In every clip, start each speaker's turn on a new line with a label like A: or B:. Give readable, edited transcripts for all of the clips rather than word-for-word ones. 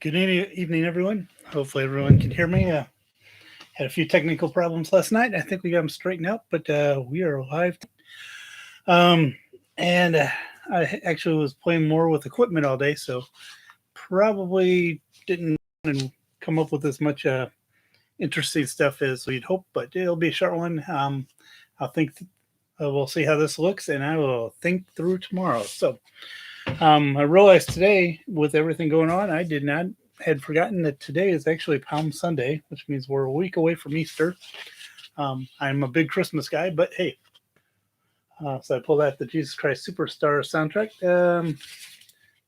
A: Good evening, everyone. Hopefully, everyone can hear me. Had a few technical problems last night. I think we got them straightened out, but we are live. Um, and I actually was playing more with equipment all day, so probably didn't come up with as much interesting stuff as we'd hoped, but it'll be a short one. I'll think we'll see how this looks, and I will think through tomorrow. I realized today, with everything going on, I did not had forgotten that today is actually Palm Sunday, which means we're a week away from Easter. I'm a big Christmas guy, but hey, so I pulled out the Jesus Christ Superstar soundtrack.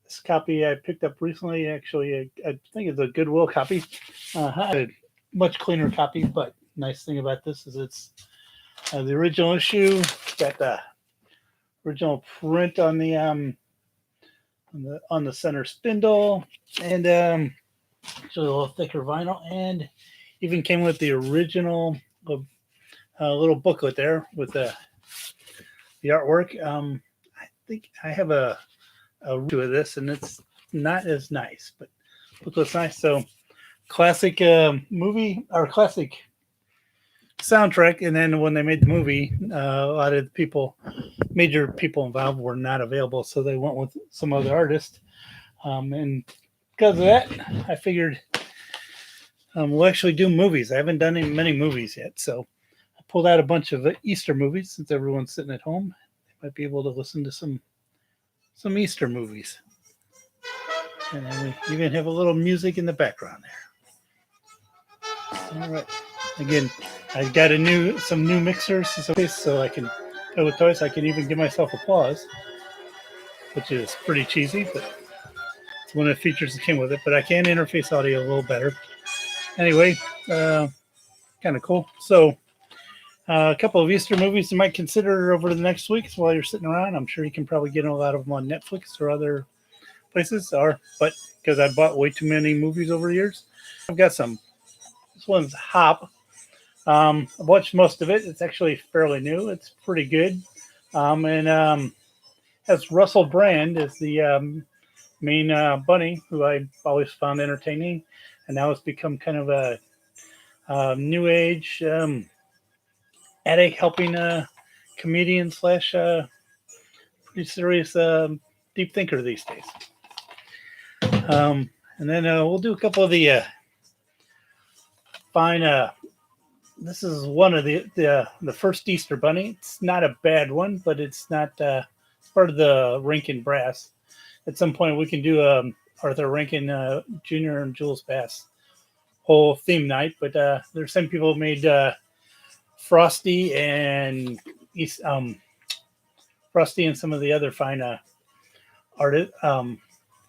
A: This copy I picked up recently, actually, I think it's a Goodwill copy. A much cleaner copy, but nice thing about this is it's the original issue. Got the original print on the center spindle, and actually a little thicker vinyl, and even came with the original little booklet there with the artwork. I think I have a review of this, and it's not as nice, but booklet's nice. So classic movie or classic soundtrack, and then when they made the movie, a lot of the major people involved were not available, so they went with some other artist. And because of that, I figured we'll actually do movies. I haven't done many movies yet, so I pulled out a bunch of Easter movies since everyone's sitting at home. They might be able to listen to some Easter movies, and then we even have a little music in the background there. All right. Again, I got some new mixers, so I can play with toys. I can even give myself applause, which is pretty cheesy, but it's one of the features that came with it. But I can interface audio a little better. Anyway, kind of cool. So, a couple of Easter movies you might consider over the next weeks while you're sitting around. I'm sure you can probably get a lot of them on Netflix or other places. But because I bought way too many movies over the years, I've got some. This one's Hop. I watched most of it. It's actually fairly new. It's pretty good. And has Russell Brand as the main bunny, who I always found entertaining. And now it's become kind of a new age addict helping a comedian slash pretty serious deep thinker these days. And then we'll do a couple of the fine. This is one of the first Easter Bunny. It's not a bad one, but it's not part of the Rankin Brass. At some point, we can do Arthur Rankin Jr. and Jules Bass whole theme night. But there's some people who made Frosty and Frosty and some of the other fine artists.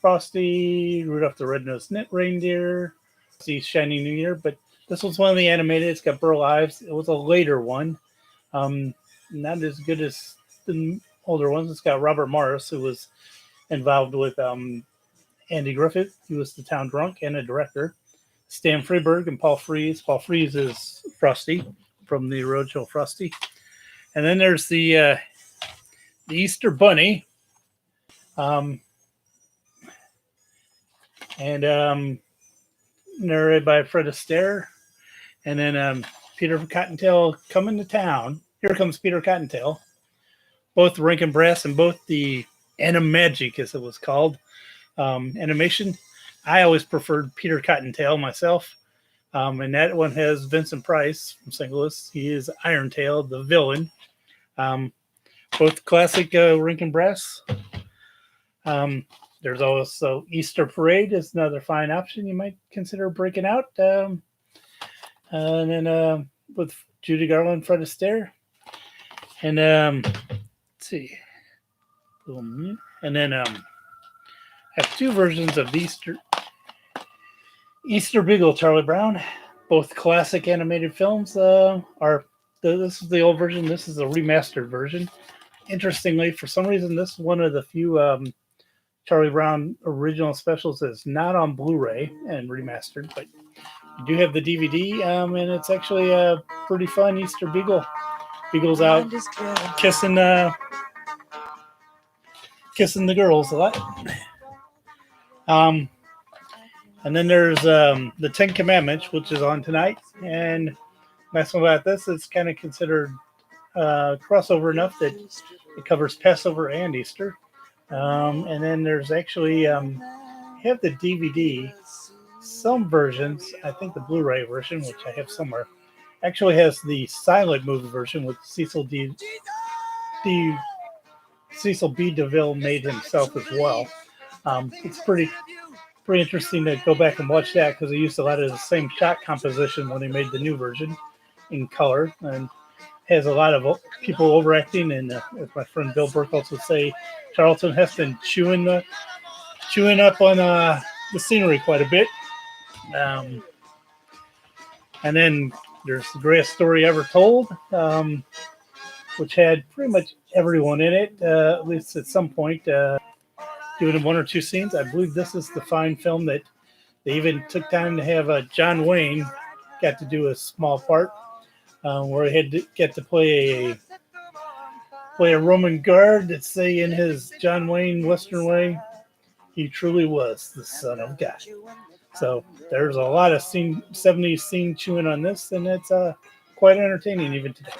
A: Frosty, Rudolph the Red-Nosed Reindeer, Frosty's Shiny New Year, but this was one of the animated. It's got Burl Ives. It was a later one. Not as good as the older ones. It's got Robert Morris, who was involved with Andy Griffith. He was the town drunk and a director. Stan Freberg and Paul Frees. Paul Frees is Frosty from the original Frosty. And then there's the Easter Bunny. Narrated by Fred Astaire. And then Peter Cottontail coming to town. Here comes Peter Cottontail. Both Rankin Brass and both the Animagic, as it was called, animation. I always preferred Peter Cottontail myself. And that one has Vincent Price from St. Louis. He is Irontail, the villain. Both classic Rankin Brass. There's also Easter Parade is another fine option you might consider breaking out. And then with Judy Garland, Fred Astaire. And let's see. And then I have two versions of the Easter Beagle, Charlie Brown. Both classic animated films this is the old version. This is a remastered version. Interestingly, for some reason, this is one of the few Charlie Brown original specials that's not on Blu-ray and remastered, but you do have the DVD, and it's actually a pretty fun Easter Beagle. Beagle's out kissing the girls a lot. And then there's the Ten Commandments, which is on tonight. And nice one about this, it's kind of considered crossover enough that it covers Passover and Easter. And then there's actually have the DVD. Some versions, I think the Blu-ray version, which I have somewhere, actually has the silent movie version with D, Cecil B. DeVille made himself as well. It's pretty interesting to go back and watch that because they used a lot of the same shot composition when they made the new version in color, and has a lot of people overacting. And as my friend Bill Burkholz would say, Charlton Heston chewing up on the scenery quite a bit. And then there's The Greatest Story Ever Told, which had pretty much everyone in it, at least at some point, doing one or two scenes. I believe this is the fine film that they even took time to have John Wayne got to do a small part, where he had to get to play a Roman guard that say in his John Wayne Western way, he truly was the Son of God. So there's a lot of 70s scene chewing on this, and it's quite entertaining even today.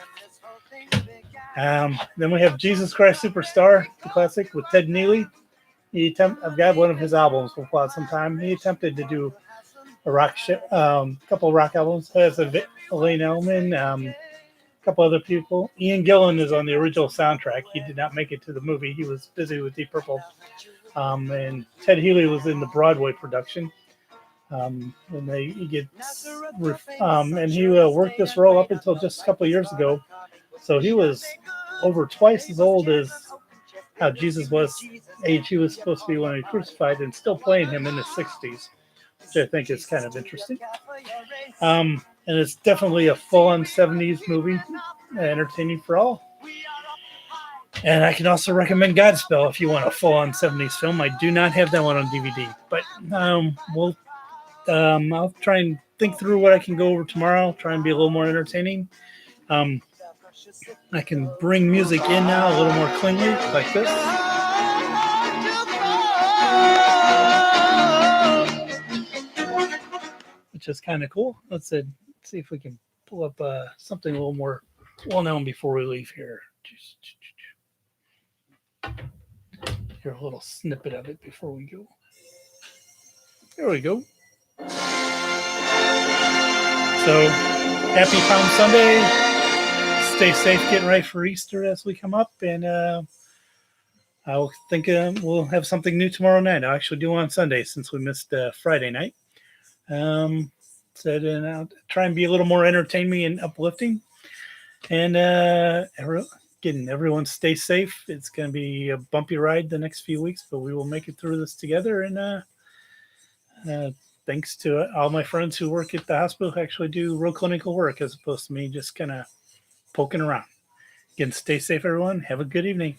A: Then we have Jesus Christ Superstar, the classic with Ted Neely. I've got one of his albums for quite some time. He attempted to do a couple of rock albums. Has Elaine Elman, a couple other people. Ian Gillan is on the original soundtrack. He did not make it to the movie. He was busy with Deep Purple. And Ted Healy was in the Broadway production. And he worked this role up until just a couple of years ago. So he was over twice as old as how Jesus was age he was supposed to be when he crucified, and still playing him in his 60s, which I think is kind of interesting. And it's definitely a full-on 70s movie, entertaining for all. And I can also recommend Godspell if you want a full-on 70s film. I do not have that one on DVD, but I'll try and think through what I can go over tomorrow, try and be a little more entertaining. I can bring music in now a little more cleanly, like this. Which is kind of cool. Let's see if we can pull up something a little more well-known before we leave here. Hear a little snippet of it before we go. There we go. So, happy Palm Sunday. Stay safe, getting ready for Easter as we come up. And I think we'll have something new tomorrow night. I'll actually do on Sunday since we missed Friday night. And I'll try and be a little more entertaining and uplifting. And everyone stay safe. It's going to be a bumpy ride the next few weeks, but we will make it through this together. And thanks to all my friends who work at the hospital who actually do real clinical work as opposed to me just kind of poking around. Again, stay safe, everyone. Have a good evening.